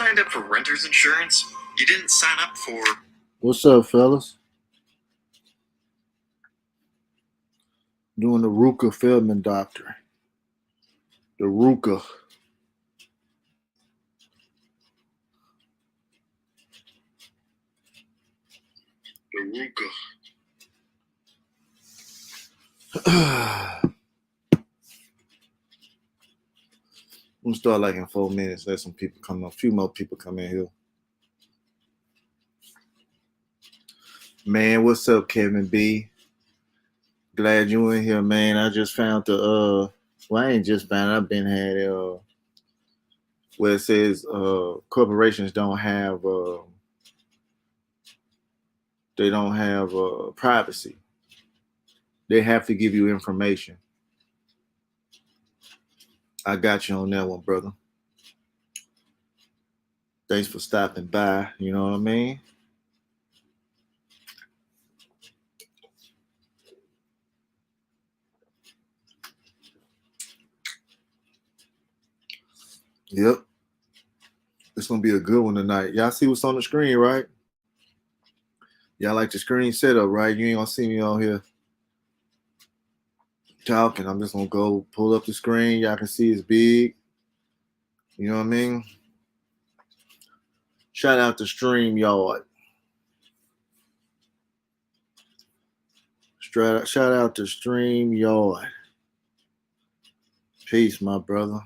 signed up for renter's insurance. You didn't sign up for... What's up, fellas? Doing the Rooker-Feldman Doctrine. The Rooker. I'm gonna start like in 4 minutes. Let some people come on. A few more people come in here. Man, what's up, Kevin B? Glad you in here, man. I just found the well, I ain't just found it. I've been had where it says corporations don't have they don't have privacy. They have to give you information. I got you on that one, brother. Thanks for stopping by. You know what I mean? Yep. It's going to be a good one tonight. Y'all see what's on the screen, right? Y'all like the screen setup, right? You ain't going to see me on here talking. I'm just going to go pull up the screen. Y'all can see it's big. You know what I mean? Shout out to StreamYard. Shout out to StreamYard. Peace, my brother.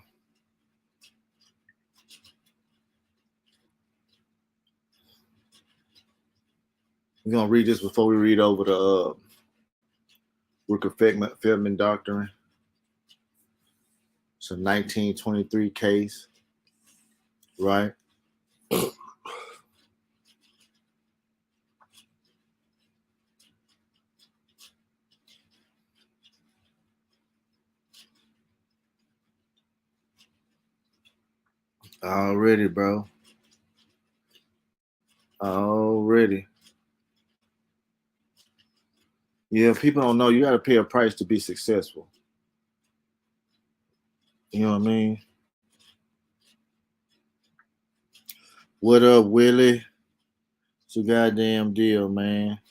We're going to read this before we read over the Rooker-Feldman Doctrine. It's a 1923 case, right? Already, bro. Already. Yeah, people don't know you got to pay a price to be successful. You know what I mean? What up, Willie? It's a goddamn deal, man.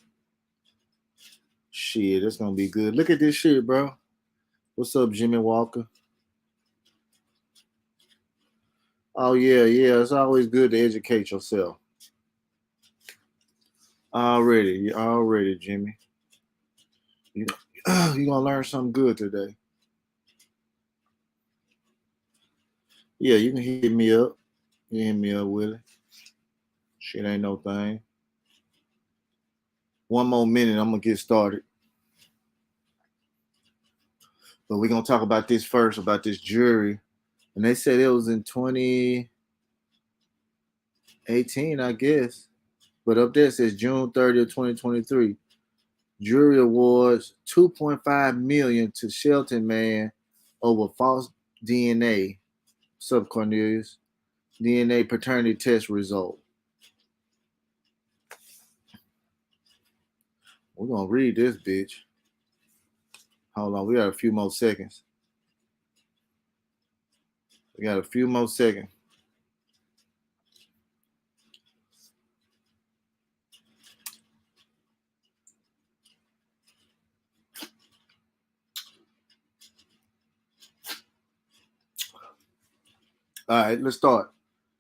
Shit, it's going to be good. Look at this shit, bro. What's up, Jimmy Walker? Oh, yeah. It's always good to educate yourself. Already, Jimmy. You're going to learn something good today. Yeah, you can hit me up. You can hit me up, Willie. Shit ain't no thing. 1 more minute, I'm going to get started. But we're going to talk about this first, about this jury. And they said it was in 2018, I guess. But up there it says June 30th, 2023. Jury awards $2.5 million to Shelton man over false DNA. What's up, Cornelius? DNA paternity test result. We're going to read this, bitch. Hold on. We got a few more seconds. All right, let's start.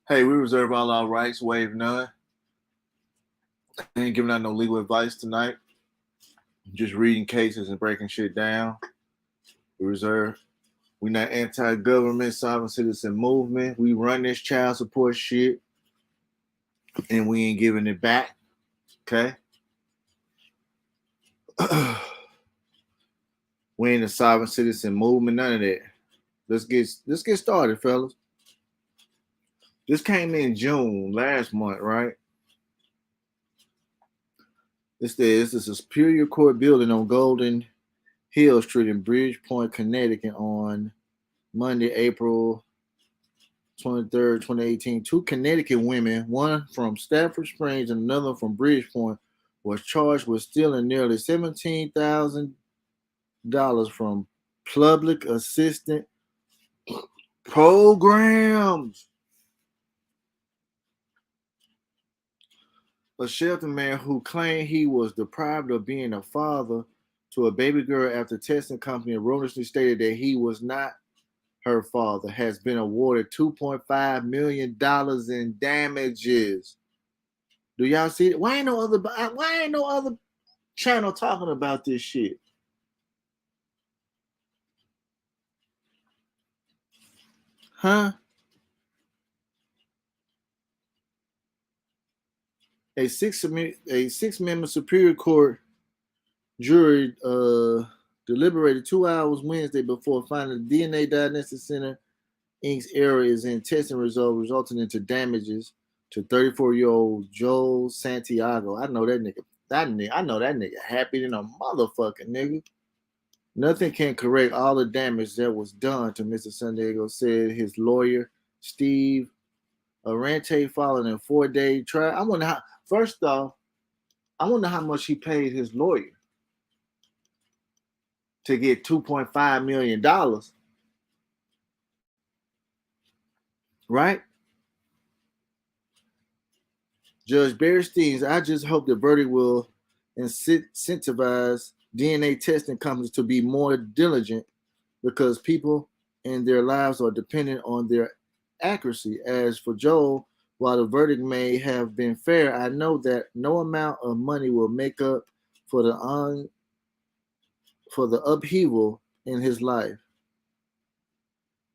Hey, we reserve all our rights, waive none. I ain't giving out no legal advice tonight. Just reading cases and breaking shit down. We reserve. We're not anti-government, sovereign citizen movement. We run this child support shit, and we ain't giving it back. Okay? We ain't a sovereign citizen movement, none of that. Let's get started, fellas. This came in June last month, right? This is a Superior Court building on Golden Hill Street in Bridgeport, Connecticut on Monday, April 23rd, 2018. 2 Connecticut women, one from Stafford Springs and another from Bridgeport, was charged with stealing nearly $17,000 from public assistance programs. a Shelton man who claimed he was deprived of being a father to a baby girl after testing company erroneously stated that he was not her father, has been awarded $2.5 million in damages. Do y'all see it? Why ain't no other channel talking about this shit? Huh? A six-member Superior Court jury deliberated 2 hours Wednesday before finding the DNA Diagnostic Center Inc.'s error is in testing result, resulting into damages to 34-year-old Joel Santiago. I know that nigga. I know that nigga happy than a motherfucking nigga. Nothing can correct all the damage that was done to Mr. Santiago, said his lawyer, Steve Arante, following a 4-day trial. I wonder how much he paid his lawyer to get $2.5 million. Right? Judge Barry Steens, I just hope the verdict will incentivize DNA testing companies to be more diligent because people in their lives are dependent on their accuracy. As for Joel, while the verdict may have been fair, I know that no amount of money will make up for the upheaval in his life.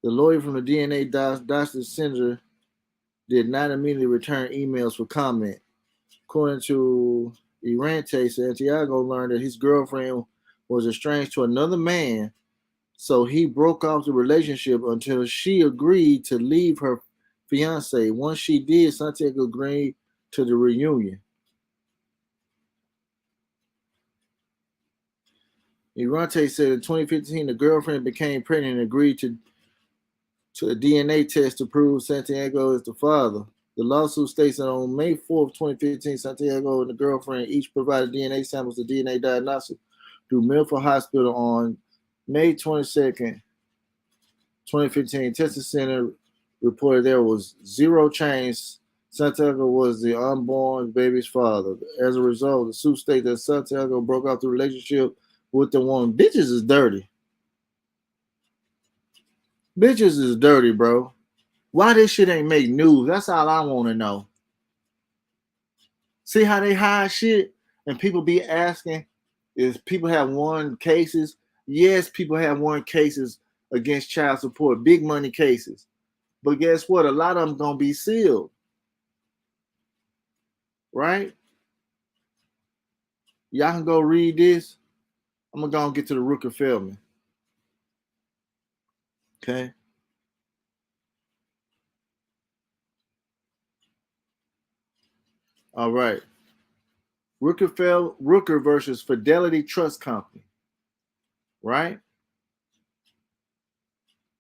The lawyer from the DNA Diagnostic Center did not immediately return emails for comment. According to Irante, Santiago learned that his girlfriend was estranged to another man, so he broke off the relationship until she agreed to leave her fiance. Once she did, Santiago agreed to the reunion. Irante said in 2015 the girlfriend became pregnant and agreed to a DNA test to prove Santiago is the father. The lawsuit states that on May 4th, 2015, Santiago and the girlfriend each provided DNA samples to DNA Diagnostic through Milford Hospital. On May 22nd, 2015, testing center reported there was zero change. Santiago was the unborn baby's father. As a result, the suit states that Santiago broke off the relationship with the woman. Bitches is dirty. Bitches is dirty, bro. Why this shit ain't make news? That's all I want to know. See how they hide shit? And people be asking, is people have won cases? Yes, people have won cases against child support, big money cases. But guess what? A lot of them gonna be sealed. Right? Y'all can go read this. I'm gonna go and get to the Rooker-Feldman. Okay. All right. Rooker versus Fidelity Trust Company. Right?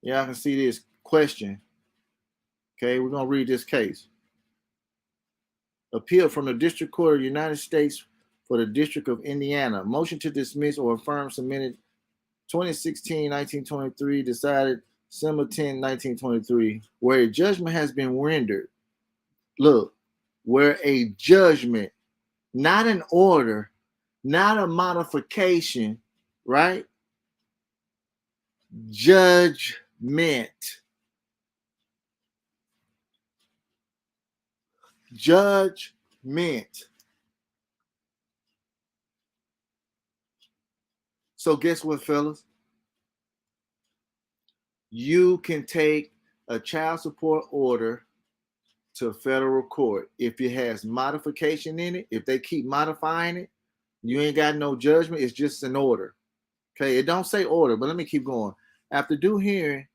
Y'all can see this question. Okay, we're gonna read this case. Appeal from the District Court of the United States for the District of Indiana. Motion to dismiss or affirm submitted 2016-1923, decided December 10, 1923, where a judgment has been rendered. Look, where a judgment, not an order, not a modification, right? Judgment. Judgment. So guess what, fellas? You can take a child support order to federal court. If it has modification in it, if they keep modifying it, you ain't got no judgment. It's just an order. Okay, it don't say order, but let me keep going. After due hearing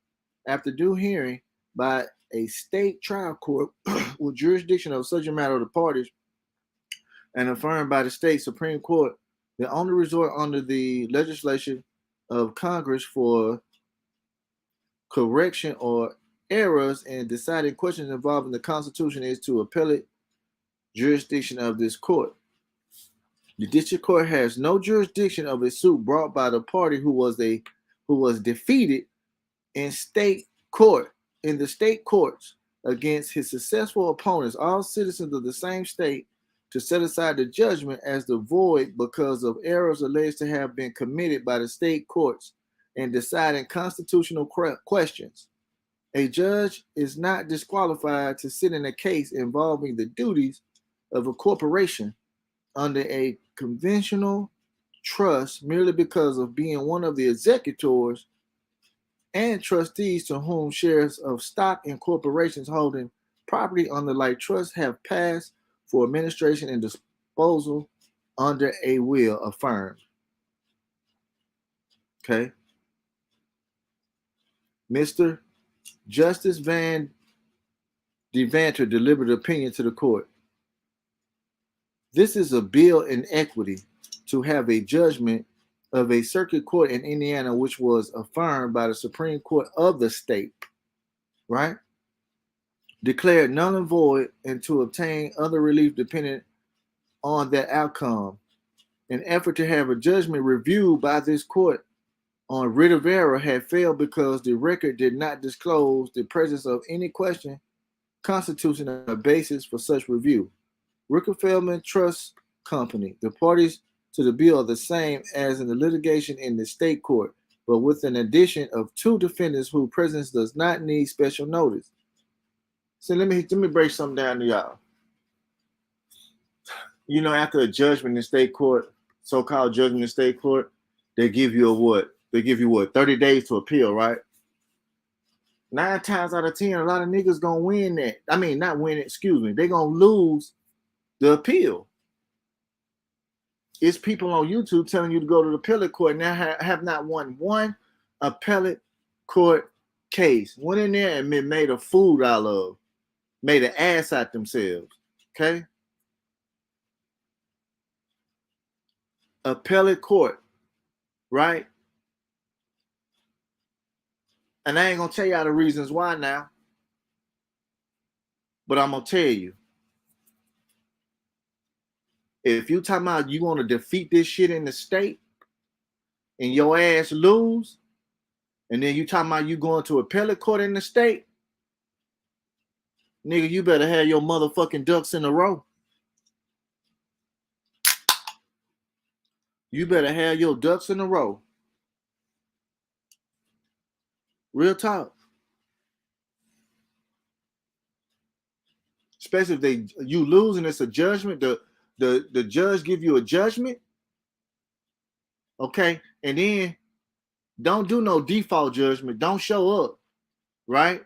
by a state trial court with jurisdiction of subject matter of the parties and affirmed by the state Supreme Court, the only resort under the legislation of Congress for correction or errors in deciding questions involving the Constitution is to appellate jurisdiction of this court. The district court has no jurisdiction of a suit brought by the party who was defeated in the state courts against his successful opponents, all citizens of the same state to set aside the judgment as the void because of errors alleged to have been committed by the state courts in deciding constitutional questions. A judge is not disqualified to sit in a case involving the duties of a corporation under a conventional trust merely because of being one of the executors and trustees to whom shares of stock in corporations holding property under like trust have passed for administration and disposal under a will affirmed. Okay. Mr. Justice Van Devanter delivered opinion to the court. This is a bill in equity to have a judgment of a circuit court in Indiana, which was affirmed by the Supreme Court of the state, right? Declared null and void, and to obtain other relief dependent on that outcome. An effort to have a judgment reviewed by this court on writ of error had failed because the record did not disclose the presence of any question constituting a basis for such review. Rooker-Feldman Trust Company. The parties to the bill are the same as in the litigation in the state court, but with an addition of two defendants whose presence does not need special notice. So let me break something down to y'all. You know, after a judgment in state court, so-called judgment in state court, they give you a what? They give you what? 30 days to appeal, right? 9 times out of 10, a lot of niggas gonna win that. I mean, not win it, excuse me. They gonna lose the appeal. It's people on YouTube telling you to go to the appellate court and have not won one appellate court case. Went in there and made a fool out of, made an ass out themselves. Okay? Appellate court, right? And I ain't gonna tell y'all the reasons why now, but I'm gonna tell you. If you talking about you want to defeat this shit in the state and your ass lose, and then you talking about you going to appellate court in the state, nigga, you better have your motherfucking ducks in a row. You better have your ducks in a row. Real talk. Especially if you lose and it's a judgment, the judge give you a judgment, okay, and then don't do no default judgment. Don't show up, right?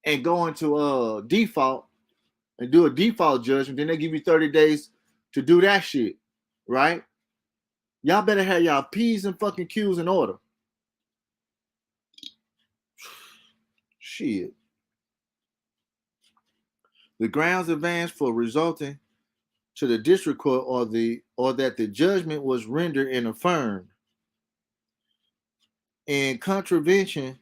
And go into default and do a default judgment. Then they give you 30 days to do that shit, right? Y'all better have y'all P's and fucking Q's in order. Shit. The grounds advanced for resulting to the district court or that the judgment was rendered and affirmed in contravention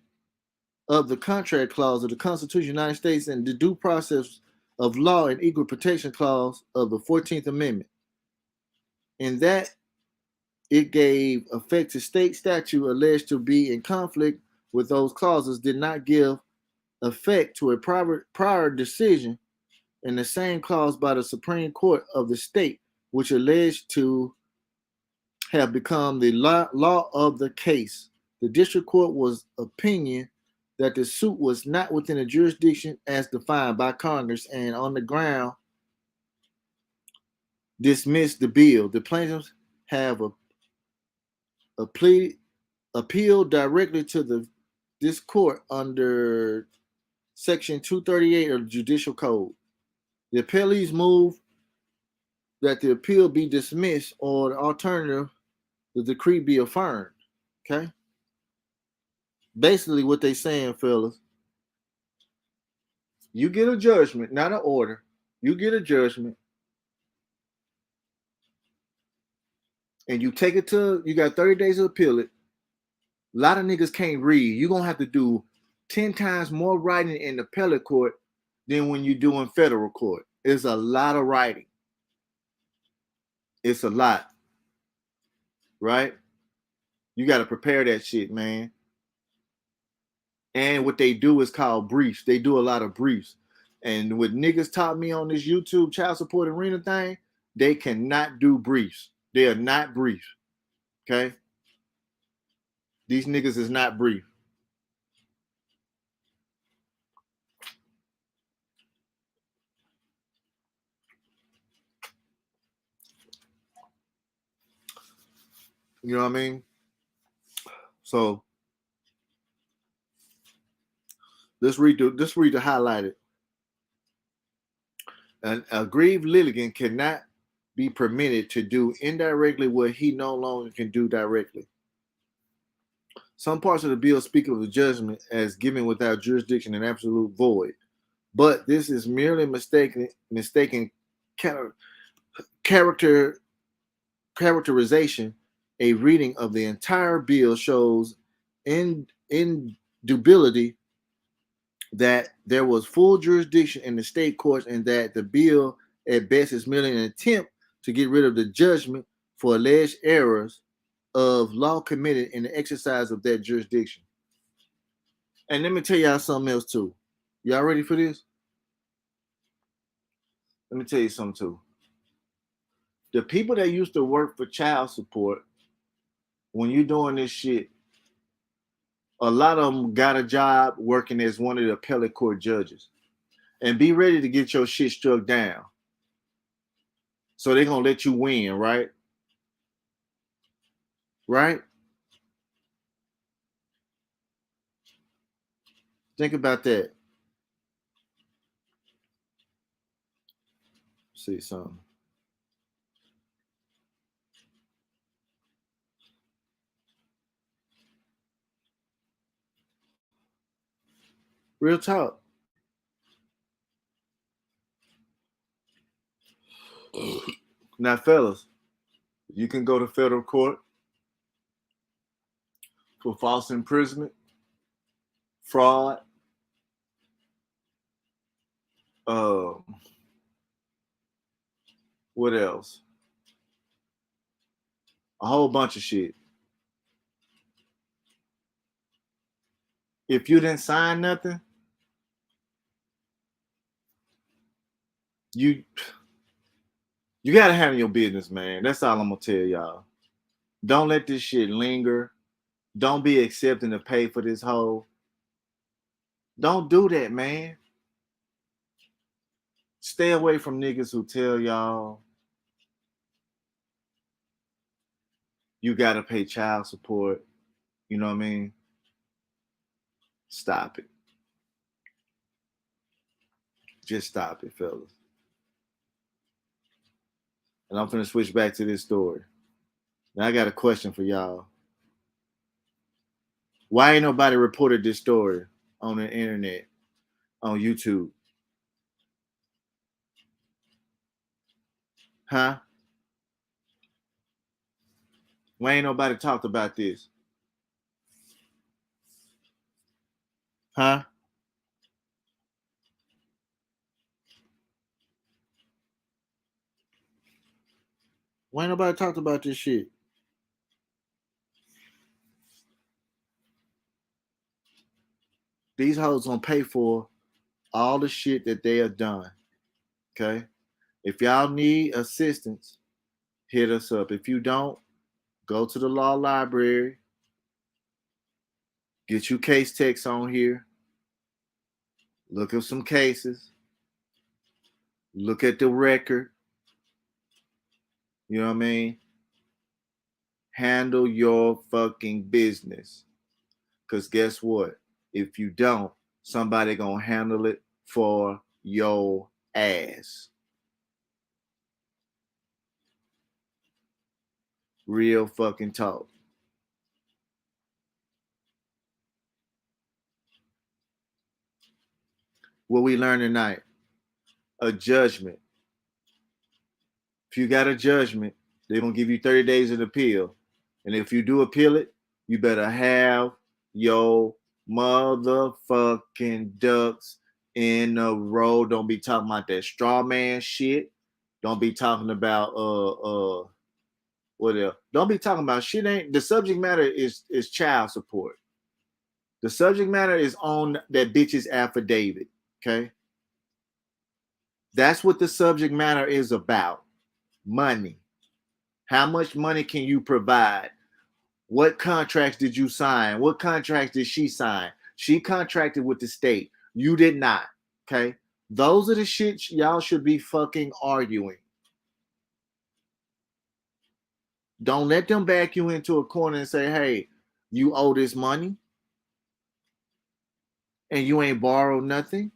of the contract clause of the Constitution of the United States and the due process of law and equal protection clause of the 14th Amendment. In that it gave effect to state statute alleged to be in conflict with those clauses, did not give effect to a prior decision in the same clause by the Supreme Court of the state, which alleged to have become the law of the case. The district court was opinion that the suit was not within the jurisdiction as defined by Congress, and on the ground dismissed the bill. The plaintiffs have appealed directly to this court under Section 238 of the Judicial Code. The appellees move that the appeal be dismissed, or the alternative, the decree be affirmed. Okay? Basically what they saying, fellas, you get a judgment, not an order. You get a judgment, and you take it to, you got 30 days to appeal it. A lot of niggas can't read. You're going to have to do 10 times more writing in the appellate court than when you do in federal court. It's a lot of writing. It's a lot. Right? You got to prepare that shit, man. And what they do is called briefs. They do a lot of briefs. And what niggas taught me on this YouTube child support arena thing, they cannot do briefs. They are not brief. Okay? These niggas is not brief. You know what I mean? So let's read the highlighted. An aggrieved litigant cannot be permitted to do indirectly what he no longer can do directly. Some parts of the bill speak of the judgment as given without jurisdiction and absolute void, but this is merely mistaken characterization. A reading of the entire bill shows indubitability that there was full jurisdiction in the state courts and that the bill at best is merely an attempt to get rid of the judgment for alleged errors of law committed in the exercise of that jurisdiction. And let me tell y'all something else too. Y'all ready for this? Let me tell you something too. The people that used to work for child support, when you're doing this shit, a lot of them got a job working as one of the appellate court judges. And be ready to get your shit struck down. So they're going to let you win, right? Right? Think about that. See something. Real talk. Now, fellas, you can go to federal court for false imprisonment, fraud, what else? A whole bunch of shit. If you didn't sign nothing, you gotta handle your business, man. That's all I'm gonna tell y'all. Don't let this shit linger. Don't be accepting to pay for this hoe. Don't do that, man. Stay away from niggas who tell y'all you gotta pay child support. You know what I mean? Stop it. Just stop it, fellas. And I'm finna switch back to this story. Now I got a question for y'all. Why ain't nobody reported this story on the internet, on YouTube? Huh? Why ain't nobody talked about this? Huh? Why ain't nobody talked about this shit? These hoes gonna pay for all the shit that they have done. Okay? If y'all need assistance, hit us up. If you don't, go to the law library. Get you case text on here. Look up some cases. Look at the record. You know what I mean? Handle your fucking business. Because guess what? If you don't, somebody gonna handle it for your ass. Real fucking talk. What we learned tonight? A judgment. If you got a judgment, they're gonna give you 30 days of appeal. And if you do appeal it, you better have your motherfucking ducks in a row. Don't be talking about that straw man shit. Don't be talking about what else? Don't be talking about shit. Ain't the subject matter is child support. The subject matter is on that bitch's affidavit. Okay. That's what the subject matter is about. Money. How much money can you provide? What contracts did you sign? What contracts did she sign? She contracted with the state. You did not. Okay. Those are the shit y'all should be fucking arguing. Don't let them back you into a corner and say, hey, you owe this money and you ain't borrowed nothing.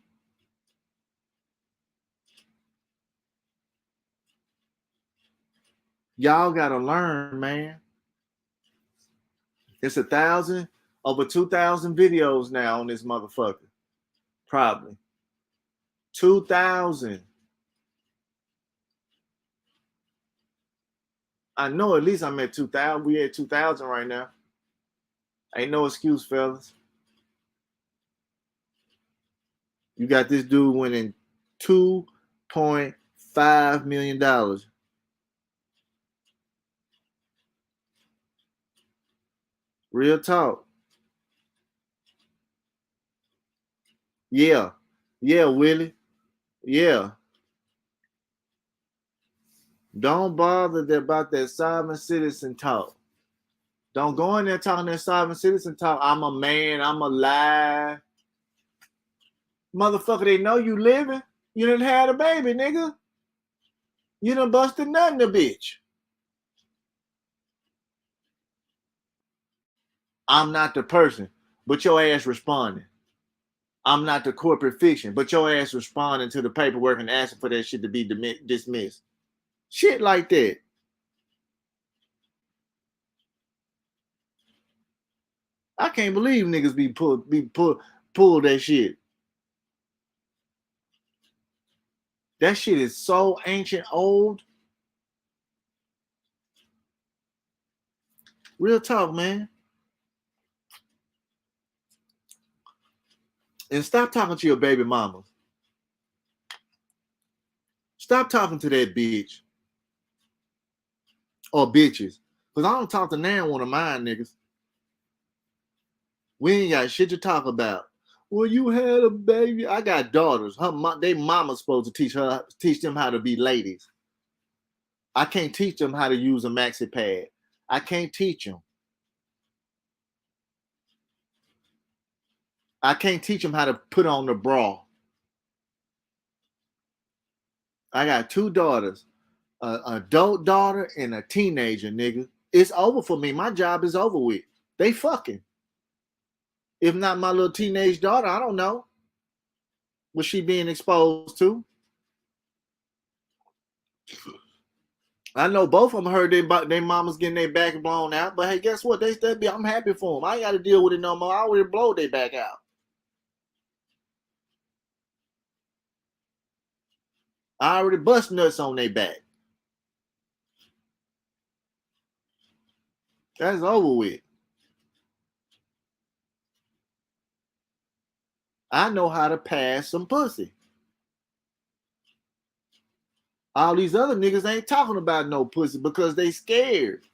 Y'all gotta learn, man. It's over 2,000 videos now on this motherfucker. Probably. 2,000. I know at least I'm at 2,000. We at 2,000 right now. Ain't no excuse, fellas. You got this dude winning $2.5 million. Real talk. Yeah. Yeah, Willie. Yeah. Don't bother about that sovereign citizen talk. Don't go in there talking that sovereign citizen talk. I'm a man. I'm alive. Motherfucker, they know you living. You done had a baby, nigga. You done busted nothing, the bitch. I'm not the person, but your ass responding. I'm not the corporate fiction, but your ass responding to the paperwork and asking for that shit to be dismissed. Shit like that. I can't believe niggas pull that shit. That shit is so ancient, old. Real talk, man. And stop talking to your baby mama. Stop talking to that bitch. Or bitches. Because I don't talk to now one of mine niggas. We ain't got shit to talk about. Well, you had a baby. I got daughters. They mama's supposed to teach them how to be ladies. I can't teach them how to use a maxi pad. I can't teach them. I can't teach them how to put on the bra. I got two daughters, an adult daughter and a teenager, nigga. It's over for me. My job is over with. They fucking. If not my little teenage daughter, I don't know what she being exposed to. I know both of them heard their mamas getting their back blown out, but hey, guess what? I'm happy for them. I ain't got to deal with it no more. I already blow their back out. I already bust nuts on their back. That's over with. I know how to pass some pussy. All these other niggas ain't talking about no pussy because they scared.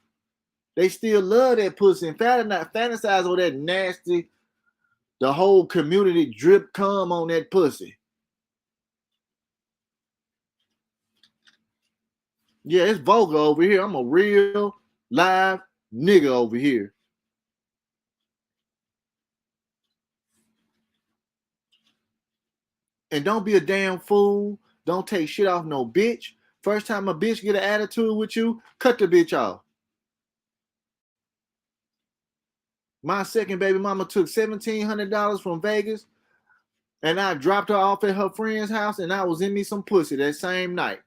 They still love that pussy and fantasize on that nasty, the whole community drip cum on that pussy. Yeah, it's vulgar over here. I'm a real live nigga over here. And don't be a damn fool. Don't take shit off no bitch. First time a bitch get an attitude with you, cut the bitch off. My second baby mama took $1,700 from Vegas, and I dropped her off at her friend's house, and I was in me some pussy that same night.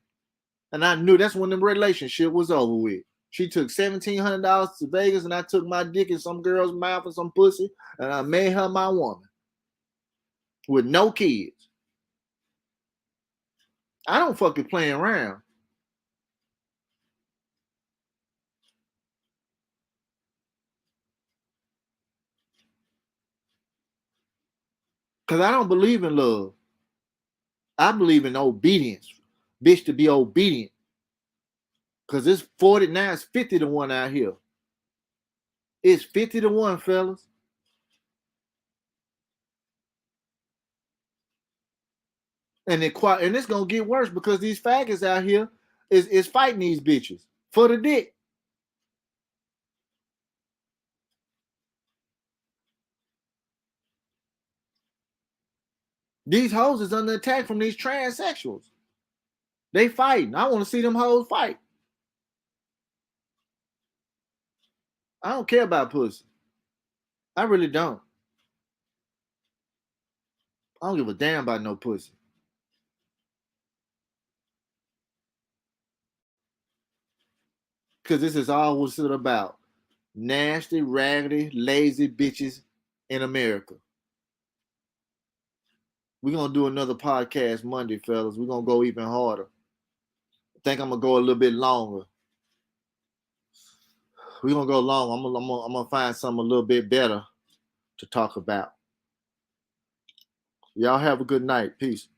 And I knew that's when the relationship was over with. She took $1,700 to Vegas, and I took my dick in some girl's mouth and some pussy, and I made her my woman with no kids. I don't fucking play around. Because I don't believe in love. I believe in obedience. Bitch, to be obedient. Because it's 40, now it's 50 to 1 out here. It's 50 to 1, fellas. And it's gonna get worse because these faggots out here is fighting these bitches for the dick. These hoes is under attack from these transsexuals. They fighting. I want to see them hoes fight. I don't care about pussy. I really don't. I don't give a damn about no pussy. Because this is all what's it about. Nasty, raggedy, lazy bitches in America. We're going to do another podcast Monday, fellas. We're going to go even harder. I think I'm going to go a little bit longer. We're going to go long. I'm going to find something a little bit better to talk about. Y'all have a good night. Peace.